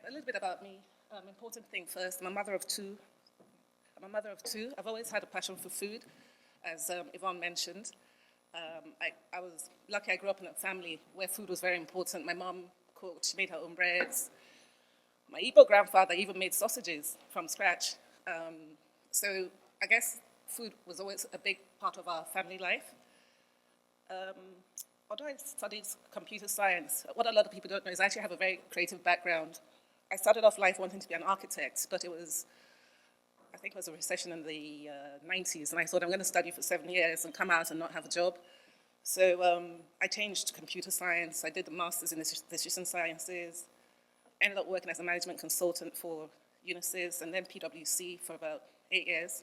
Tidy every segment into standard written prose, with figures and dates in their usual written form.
a little bit about me. Important thing first, I'm a mother of two. I've always had a passion for food, as Yvonne mentioned. I was lucky I grew up in a family where food was very important. My mom cooked, she made her own breads. My Igbo grandfather even made sausages from scratch. So I guess food was always a big part of our family life. Although I studied computer science, what a lot of people don't know is I actually have a very creative background. I started off life wanting to be an architect, but I think it was a recession in the 90s, and I thought I'm going to study for 7 years and come out and not have a job. So I changed to computer science. I did the master's in decision sciences, ended up working as a management consultant for Unisys and then PwC for about 8 years.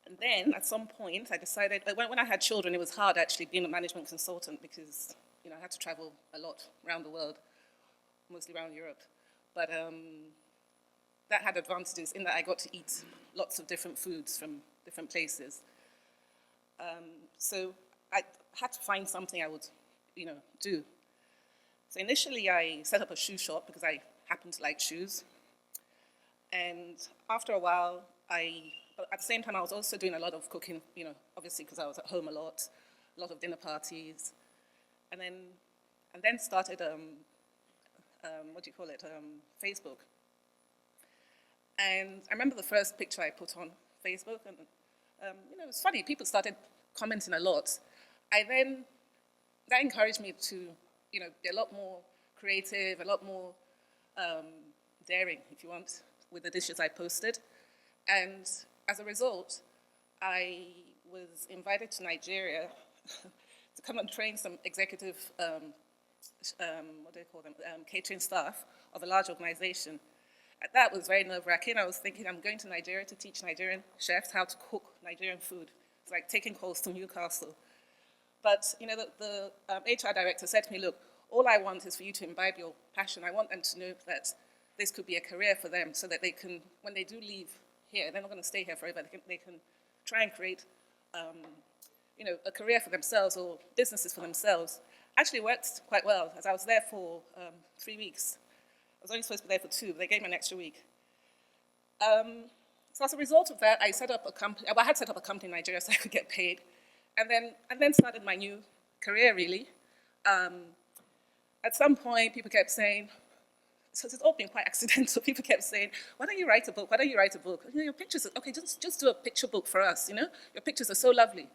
And then at some point I decided, when I had children, it was hard actually being a management consultant because I had to travel a lot around the world, mostly around Europe. But that had advantages in that I got to eat lots of different foods from different places. So I had to find something I would, do. So initially I set up a shoe shop because I happened to like shoes. And after a while, but at the same time I was also doing a lot of cooking, obviously because I was at home a lot of dinner parties. And then started, Facebook. And I remember the first picture I put on Facebook, and it was funny. People started commenting a lot. That encouraged me to, be a lot more creative, a lot more daring, if you want, with the dishes I posted. And as a result, I was invited to Nigeria to come and train some executive, catering staff of a large organization. That was very nerve-wracking. I was thinking, I'm going to Nigeria to teach Nigerian chefs how to cook Nigerian food. It's like taking calls to Newcastle. But, the HR director said to me, look, all I want is for you to imbibe your passion. I want them to know that this could be a career for them so that they can, when they do leave here, they're not going to stay here forever. They can try and create, a career for themselves or businesses for themselves. Actually worked quite well, as I was there for 3 weeks. I was only supposed to be there for 2, but they gave me an extra week. So as a result of that, I set up a company. Well, I had set up a company in Nigeria so I could get paid, and then started my new career, really. At some point, people kept saying, so it's all been quite accidental, people kept saying, why don't you write a book? Why don't you write a book? Your pictures, okay, just do a picture book for us, Your pictures are so lovely.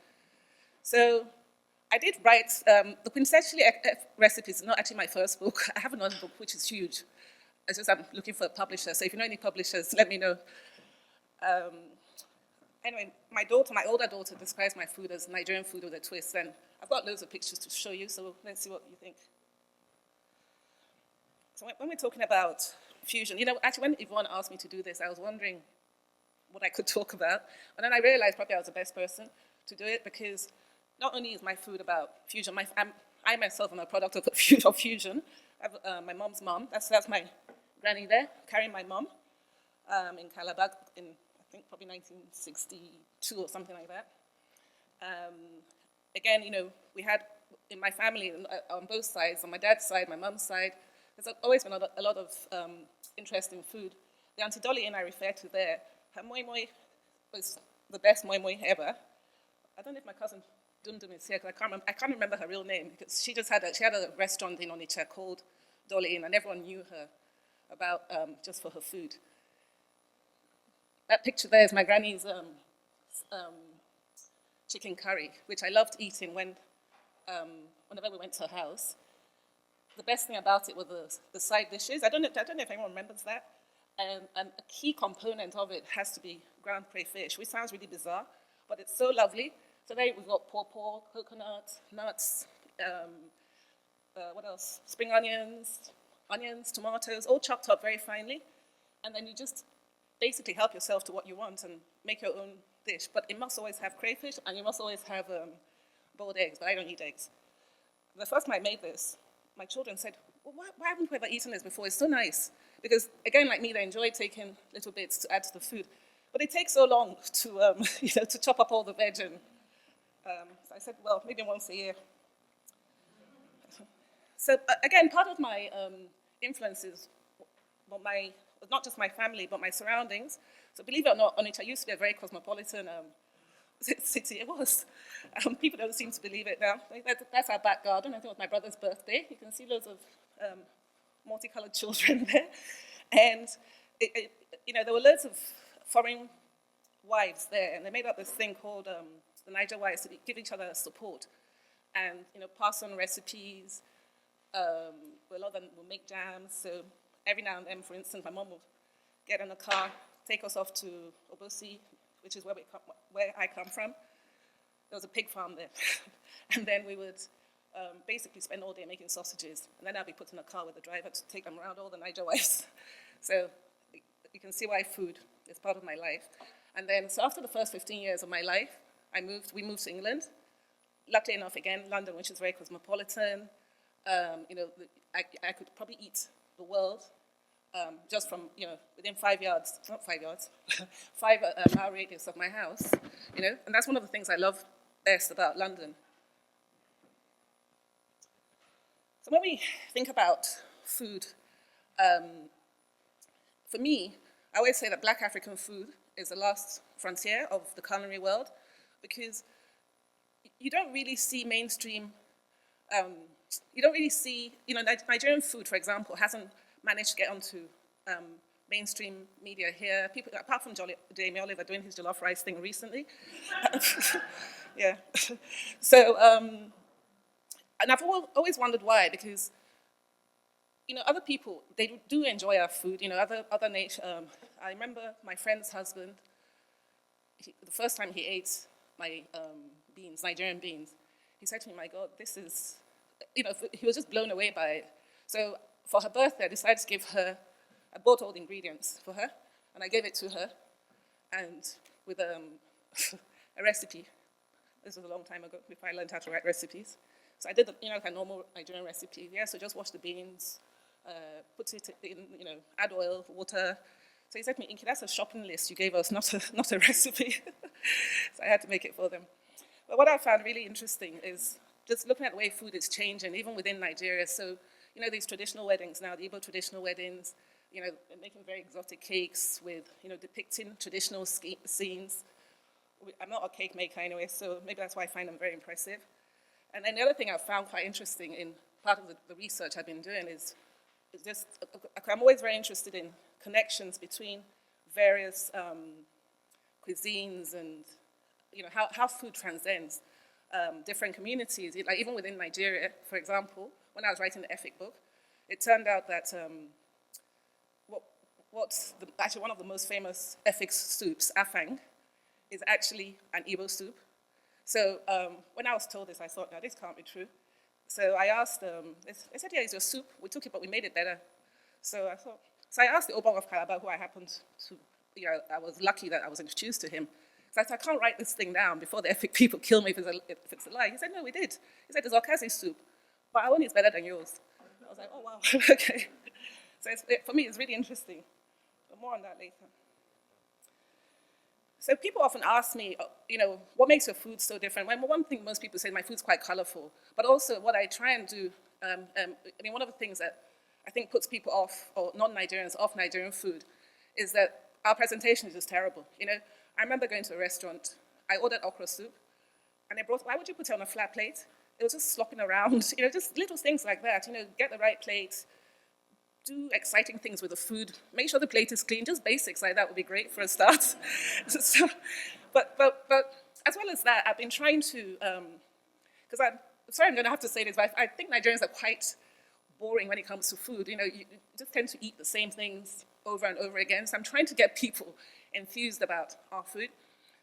So I did write, the Quintessentially Recipes is not actually my first book. I have another book, which is huge. It's just I'm looking for a publisher, so if you know any publishers, let me know. Anyway, my older daughter describes my food as Nigerian food with a twist, and I've got loads of pictures to show you, so let's see what you think. So when we're talking about fusion, actually when Yvonne asked me to do this, I was wondering what I could talk about, and then I realized probably I was the best person to do it because not only is my food about fusion, I myself am a product of fusion. I have my mom's mom, that's my granny there, carrying my mom in Calabar in, I think, probably 1962 or something like that. Again, we had, in my family, on both sides, on my dad's side, my mom's side, there's always been a lot of interest in food. The Auntie Dolly Inn I referred to there, her moi moi was the best moi moi ever. I don't know if my cousin Dundum is here, because I can't remember her real name, because she had a restaurant in Onitsha called Dolly Inn, and everyone knew her about just for her food. That picture there is my granny's chicken curry, which I loved eating whenever we went to her house. The best thing about it were the side dishes. I don't know if anyone remembers that. And a key component of it has to be ground crayfish, which sounds really bizarre, but it's so lovely. So there we've got pawpaw, coconut, nuts, what else? Spring onions, tomatoes, all chopped up very finely. And then you just basically help yourself to what you want and make your own dish. But it must always have crayfish, and you must always have boiled eggs, but I don't eat eggs. The first time I made this, my children said, well, why haven't we ever eaten this before? It's so nice. Because, again, like me, they enjoy taking little bits to add to the food. But it takes so long to, to chop up all the veg. And so I said, well, maybe once a year. So, again, part of my influences not just my family, but my surroundings. So believe it or not, Onitsha used to be a very cosmopolitan city. It was. People don't seem to believe it now. That's our back garden. I think it was my brother's birthday. You can see loads of multicolored children there. And, there were loads of foreign wives there, and they made up this thing called the Niger wives to give each other support and, pass on recipes. A lot of them will make jams. So every now and then, for instance, my mom will get in a car, take us off to Obosi, which is where I come from. There was a pig farm there. And then we would basically spend all day making sausages. And then I'd be put in a car with the driver to take them around all the Niger wives. So you can see why food is part of my life. And then, so after the first 15 years of my life, we moved to England. Luckily enough, again, London, which is very cosmopolitan. I could probably eat the world just from, within 5 yards, not 5 yards, 5 mile radius of my house, and that's one of the things I love best about London. So when we think about food, for me, I always say that Black African food is the last frontier of the culinary world, because you don't really see mainstream, Nigerian food, for example, hasn't managed to get onto mainstream media here. People, apart from Jamie Oliver doing his jollof rice thing recently. Yeah. So, and I've always wondered why, because, other people, they do enjoy our food, other nations. I remember my friend's husband, the first time he ate my beans, Nigerian beans, he said to me, my God, this is, he was just blown away by it. So for her birthday, I decided to give her, I bought all the ingredients for her, and I gave it to her, and with a recipe. This was a long time ago before I learned how to write recipes. So I did, like a normal Nigerian recipe. Yeah, so just wash the beans, put it in, add oil, water. So he said to me, Nky, that's a shopping list you gave us, not a recipe. So I had to make it for them. But what I found really interesting is just looking at the way food is changing, even within Nigeria. So, these traditional weddings now, the Igbo traditional weddings, they're making very exotic cakes with, depicting traditional scenes. I'm not a cake maker anyway, so maybe that's why I find them very impressive. And then the other thing I've found quite interesting in part of the research I've been doing is just, I'm always very interested in connections between various cuisines and, how food transcends different communities. Like even within Nigeria, for example, when I was writing the Efik book, it turned out that actually one of the most famous Efik soups, afang, is actually an Igbo soup. So when I was told this, I thought, no, this can't be true. So I asked, they said, yeah, it's your soup. We took it, but we made it better. So I asked the Obong of Calabar, who I happened to, I was lucky that I was introduced to him. So I said, I can't write this thing down before the Efik people kill me if it's a lie. He said, no, we did. He said, it's Okazi soup, but our own is better than yours. I was like, oh, wow, okay. So for me, it's really interesting. But more on that later. So people often ask me, what makes your food so different? Well, one thing most people say, my food's quite colorful. But also what I try and do, one of the things that I think puts people off, or non-Nigerians off Nigerian food, is that our presentation is just terrible. I remember going to a restaurant, I ordered okra soup, and they brought, why would you put it on a flat plate? It was just slopping around, just little things like that. Get the right plate, do exciting things with the food, make sure the plate is clean, just basics like that would be great for a start. But as well as that, I've been trying to, because I'm going to have to say this, but I think Nigerians are quite boring when it comes to food. You just tend to eat the same things over and over again. So I'm trying to get people enthused about our food.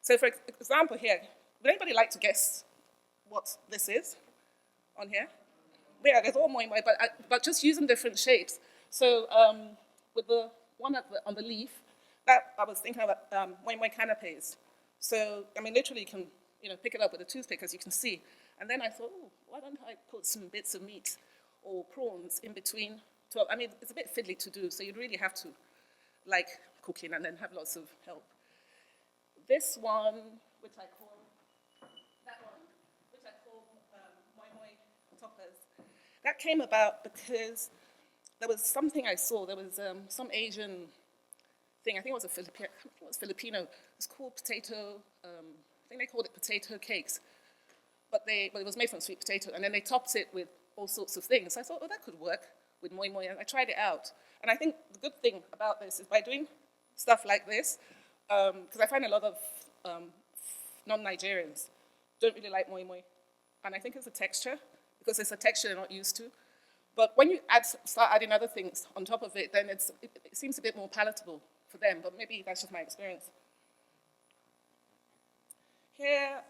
So for example here, would anybody like to guess what this is on here? Yeah, there's all moi moi, but just using different shapes. So with the one on the leaf, that I was thinking about moi moi canapes. So literally you can pick it up with a toothpick, as you can see. And then I thought, oh, why don't I put some bits of meat or prawns in between? It's a bit fiddly to do, so you'd really have to like cooking and then have lots of help. This one, which I call moi moi toppers, that came about because there was something I saw. There was some Asian thing. I think it was Filipino. It's called potato. I think they called it potato cakes, but it was made from sweet potato, and then they topped it with all sorts of things. So I thought, oh, that could work with moi moi, and I tried it out. And I think the good thing about this is by doing stuff like this, because I find a lot of non-Nigerians don't really like moi moi, and I think it's a texture, because it's a texture they're not used to. But when you start adding other things on top of it, then it seems a bit more palatable for them, but maybe that's just my experience. Here,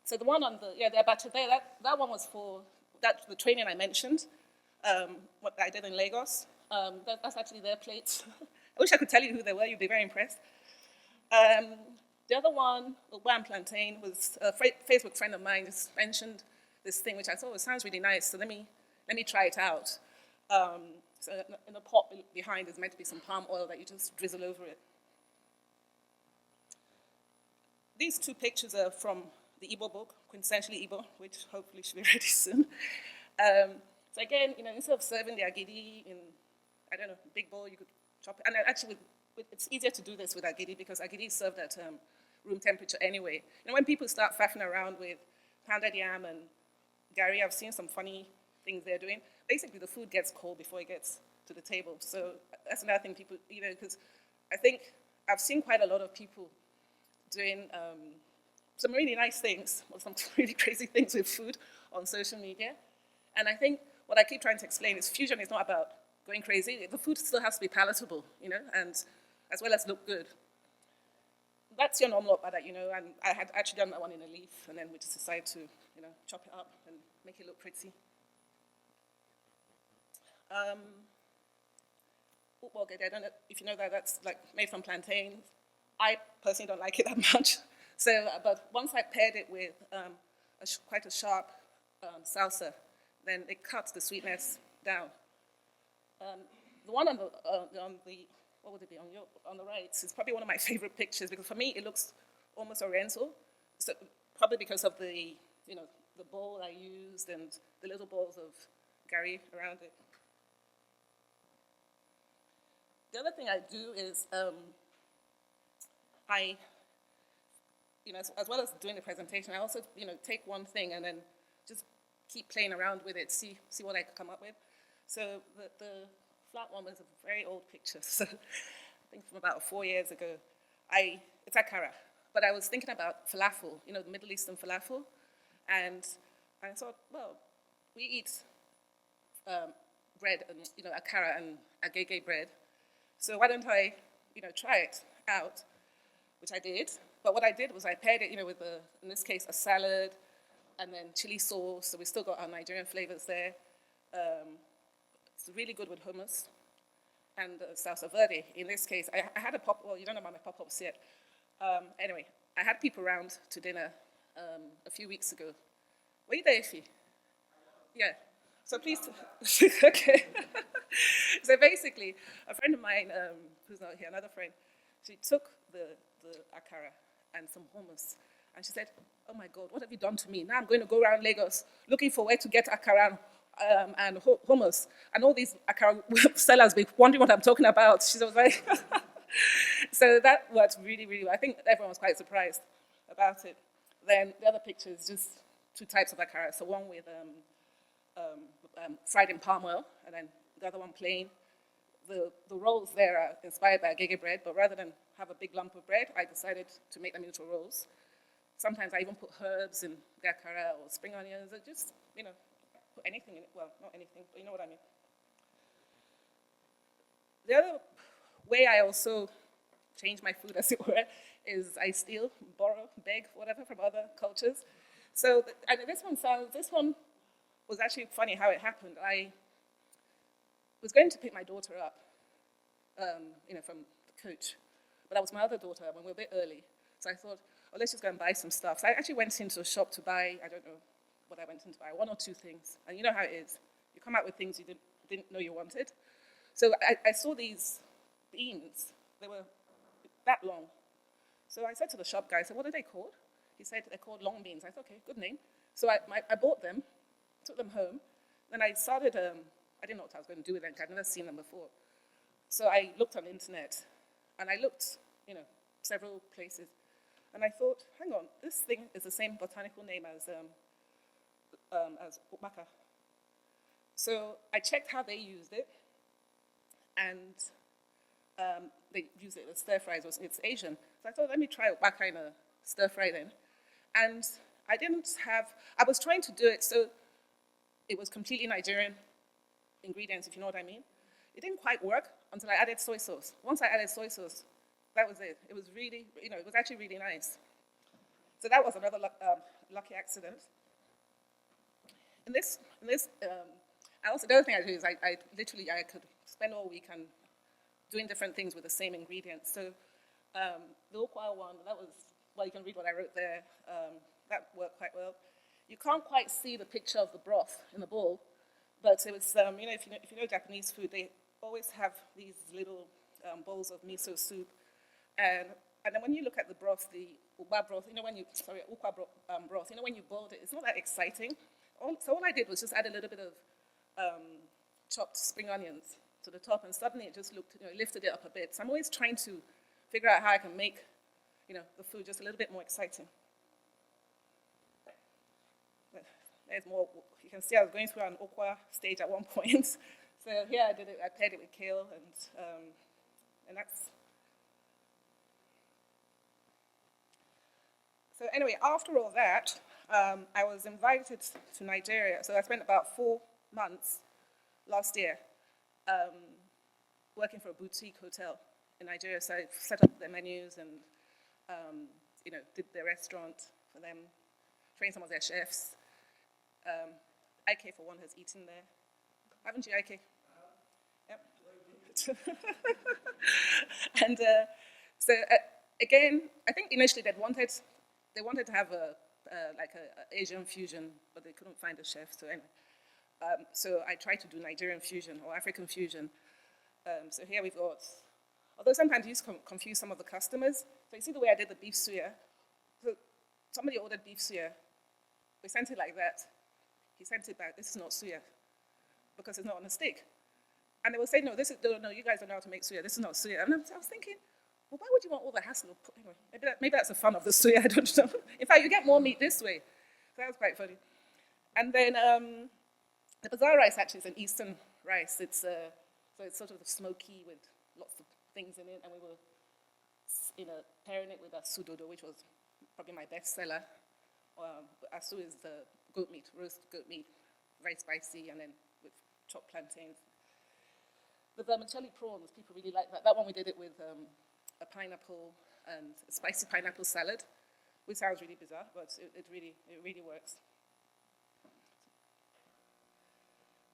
so the one on the abacha there, that one was for the training I mentioned, what I did in Lagos. That's actually their plates. I wish I could tell you who they were, you'd be very impressed. The other one, the Wham Plantain, was a Facebook friend of mine just mentioned this thing, which I thought sounds really nice, so let me try it out. So in the pot behind is meant to be some palm oil that you just drizzle over it. These two pictures are from the Igbo book, Quintessentially Igbo, which hopefully should be ready soon. So again, instead of serving the agidi in, I don't know, big bowl, you could chop it. And actually, it's easier to do this with agidi because agidi is served at room temperature anyway. When people start faffing around with pounded yam and gari, I've seen some funny things they're doing. Basically, the food gets cold before it gets to the table. So that's another thing people, because I think I've seen quite a lot of people doing some really nice things or some really crazy things with food on social media. And I think what I keep trying to explain is fusion is not about going crazy. The food still has to be palatable, and as well as look good. That's your normal pada, and I had actually done that one in a leaf, and then we just decided to, chop it up and make it look pretty. I don't know if you know that's like made from plantains. I personally don't like it that much. So, but once I paired it with quite a sharp salsa, then it cuts the sweetness down. The one on the what would it be on the right is probably one of my favorite pictures because for me it looks almost oriental. So probably because of the the bowl I used and the little balls of gari around it. The other thing I do is as well as doing the presentation, I also, take one thing and then just keep playing around with it, see what I can come up with. So the flat one was a very old picture, so I think from about 4 years ago. It's akara, but I was thinking about falafel, the Middle Eastern falafel, and I thought, well, we eat bread and, akara and agege bread, so why don't I, try it out, which I did. But what I did was I paired it, with, in this case, a salad and then chili sauce. So we still got our Nigerian flavors there. It's really good with hummus and salsa verde. In this case, I had you don't know about my pop-ups yet. Anyway, I had people around to dinner a few weeks ago. Were you there, Ify? Yeah. So please, okay. So basically, a friend of mine, who's not here, another friend, she took the akara and some hummus, and she said, oh my God, what have you done to me? Now I'm going to go around Lagos looking for where to get akara and hummus, and all these akara sellers be wondering what I'm talking about. She was like, so that worked really, really well. I think everyone was quite surprised about it. Then the other picture is just two types of akara. So one with fried in palm oil, and then the other one plain. The rolls there are inspired by agege bread, but rather than have a big lump of bread, I decided to make them into rolls. Sometimes I even put herbs and akara or spring onions, or just, put anything in it. Well, not anything, but you know what I mean. The other way I also change my food, as it were, is I steal, borrow, beg, whatever, from other cultures. So, and this one was actually funny how it happened. I was going to pick my daughter up, from the coach, but that was my other daughter when we were a bit early. So I thought, oh, let's just go and buy some stuff. So I actually went into a shop to buy, I don't know what I went in to buy, one or two things. And you know how it is. You come out with things you didn't know you wanted. So I saw these beans. They were that long. So I said to the shop guy, I said, what are they called? He said, they're called long beans. I thought, okay, good name. So I bought them, took them home. Then I started I didn't know what I was going to do with them, 'cause I'd never seen them before. So I looked on the internet, and I looked, several places, and I thought, hang on, this thing is the same botanical name as Iweka. So I checked how they used it, and they use it as stir fries. It's Asian. So I thought, let me try Iweka in a stir fry then. And I was trying to do it so it was completely Nigerian ingredients, if you know what I mean. It didn't quite work until I added soy sauce. Once I added soy sauce, that was it. It was really, it was actually really nice. So that was another lucky accident. In this, also the other thing I do is I could spend all week and doing different things with the same ingredients. So the okwa one, you can read what I wrote there. That worked quite well. You can't quite see the picture of the broth in the bowl, but it was, if you know Japanese food, they always have these little bowls of miso soup. And then when you look at the broth, the ukwa broth, ukwa broth, when you boiled it, it's not that exciting. So all I did was just add a little bit of chopped spring onions to the top, and suddenly it just looked, lifted it up a bit. So I'm always trying to figure out how I can make, the food just a little bit more exciting. There's more. You can see I was going through an okwa stage at one point. So here I did it. I paired it with kale, and that's. So anyway, after all that, I was invited to Nigeria. So I spent about 4 months last year working for a boutique hotel in Nigeria. So I set up their menus and did their restaurant for them, trained some of their chefs. IK, for one, has eaten there. Haven't you, IK? Yep. And so again, I think initially they wanted to have a Asian fusion, but they couldn't find a chef. So anyway, so I tried to do Nigerian fusion or African fusion. So here we've got, although sometimes you confuse some of the customers. So you see the way I did the beef suya. So somebody ordered beef suya. We sent it like that. He sent it back. This is not suya because it's not on a stick. And they will say, no, you guys don't know how to make suya. This is not suya. And I was thinking, well, why would you want all the hassle? Anyway, maybe that's the fun of the suya. I don't know. In fact, you get more meat this way. So that was quite funny. And then the bazaar rice actually is an Eastern rice. It's sort of smoky with lots of things in it. And we were pairing it with a sudodo, which was probably my best seller. Asu is the goat meat, roast goat meat, very spicy, and then with chopped plantains. The vermicelli prawns, people really like that. That one we did it with a pineapple and a spicy pineapple salad, which sounds really bizarre, but it really works.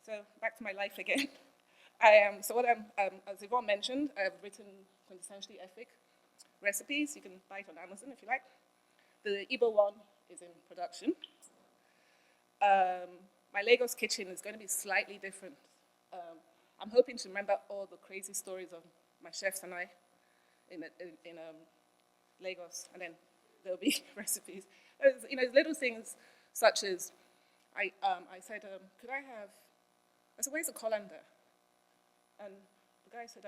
So back to my life again. As Yvonne mentioned, I've written quintessentially Efik recipes. You can buy it on Amazon if you like. The Igbo one is in production. My Lagos kitchen is going to be slightly different. I'm hoping to remember all the crazy stories of my chefs and I in Lagos, and then there'll be recipes. Little things such as I said, could I have? I said, where's the colander? And the guy said,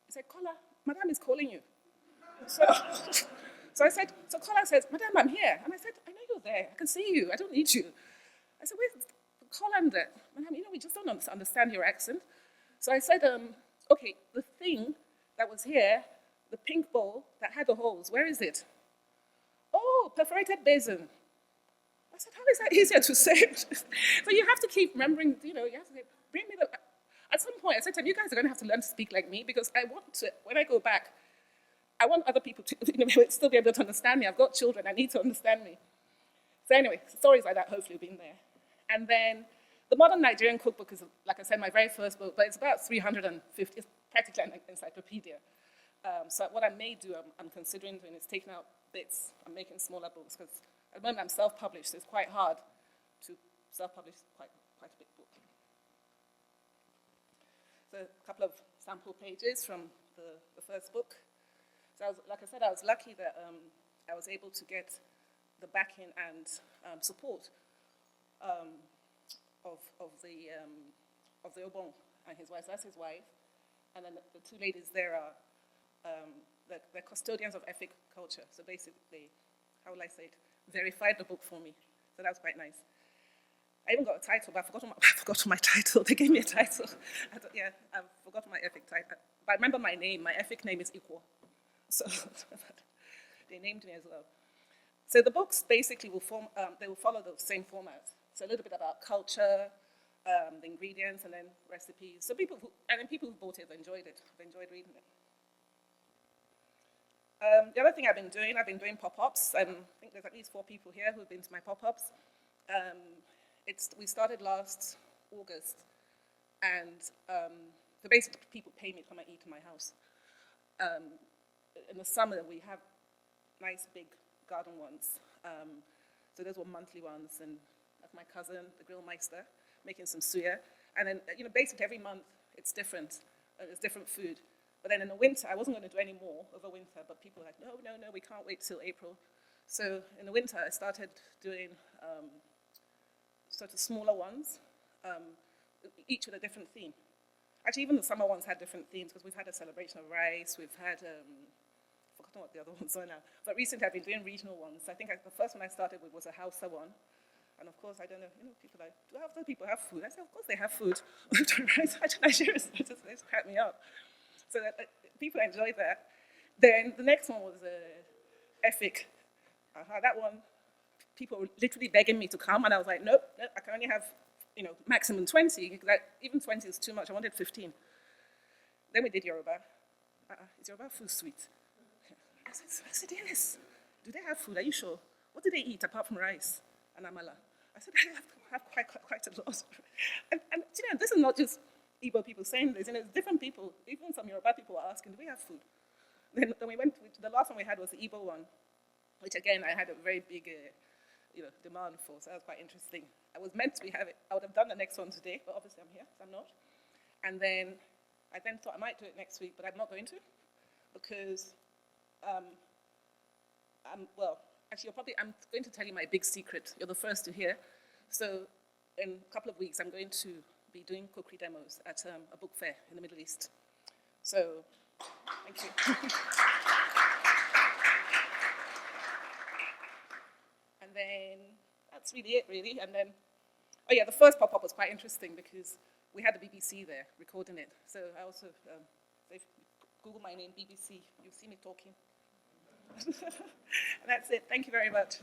he said, Kola, Madame is calling you. So I said, so Kola says, Madame, I'm here. And I said, I know you're there. I can see you. I don't need you. I said, where's the colander? Madame, we just don't understand your accent. So I said, okay, the thing that was here, the pink bowl that had the holes, where is it? Oh, perforated basin. I said, how is that easier to say? So you have to keep remembering, you have to say, bring me the... At some point, I said to them, you guys are going to have to learn to speak like me because I want to, when I go back, I want other people to still be able to understand me. I've got children, I need to understand me. So anyway, stories like that hopefully have been there. And then the Modern Nigerian Cookbook is, like I said, my very first book, but it's about 350, it's practically an encyclopedia. So what I may do, I'm considering doing is taking out bits and making smaller books, because at the moment I'm self-published, so it's quite hard to self-publish quite a big book. So a couple of sample pages from the first book. So like I said, I was lucky that I was able to get the backing and support of the of the Obon and his wife. So that's his wife. And then the two ladies there are the custodians of ethnic culture. So basically, how will I say it? Verified the book for me. So that was quite nice. I even got a title, but I forgot my title. They gave me a title. I've forgotten my ethnic title. But I remember my name. My ethnic name is Ikwo. So they named me as well. So the books basically will follow the same format. So a little bit about culture, the ingredients, and then recipes. So people who bought it have enjoyed it. They've enjoyed reading it. The other thing I've been doing pop-ups. I think there's at least 4 people here who've been to my pop-ups. We started last August, and so basically people pay me to come and eat in my house. In the summer, we have nice big garden ones. So those were monthly ones, and that's my cousin, the grill meister, making some suya. And then, basically every month it's different. It's different food. But then in the winter, I wasn't going to do any more over winter, but people were like, no, we can't wait till April. So in the winter, I started doing sort of smaller ones, each with a different theme. Actually, even the summer ones had different themes, because we've had a celebration of rice, we've had, I've forgotten what the other ones are now, but recently I've been doing regional ones. I think the first one I started with was a Hausa one, and of course, I don't know, people are like, do other people have food? I said, of course they have food. Nigerians, they just crack me up. So people enjoyed that. Then the next one was Efik. That one, people were literally begging me to come, and I was like, nope, I can only have, maximum 20. Because even 20 is too much. I wanted 15. Then we did Yoruba. Is Yoruba food sweet? I said, yes. Do they have food? Are you sure? What do they eat apart from rice and amala? I said, I have quite a lot. And this is not just Igbo people saying this. It's different people. Even some Yoruba people were asking, do we have food? Then we went, the last one we had was the Igbo one, which again, I had a very big demand for, so that was quite interesting. I was meant to have it. I would have done the next one today, but obviously I'm here, so I'm not. And then I thought I might do it next week, but I'm not going to, because I'm going to tell you my big secret. You're the first to hear. So in a couple of weeks, I'm going to be doing cookery demos at a book fair in the Middle East. So, thank you. And then that's really it, really. And then, the first pop-up was quite interesting because we had the BBC there recording it. So I also, if you Google my name, BBC, you'll see me talking. And that's it. Thank you very much.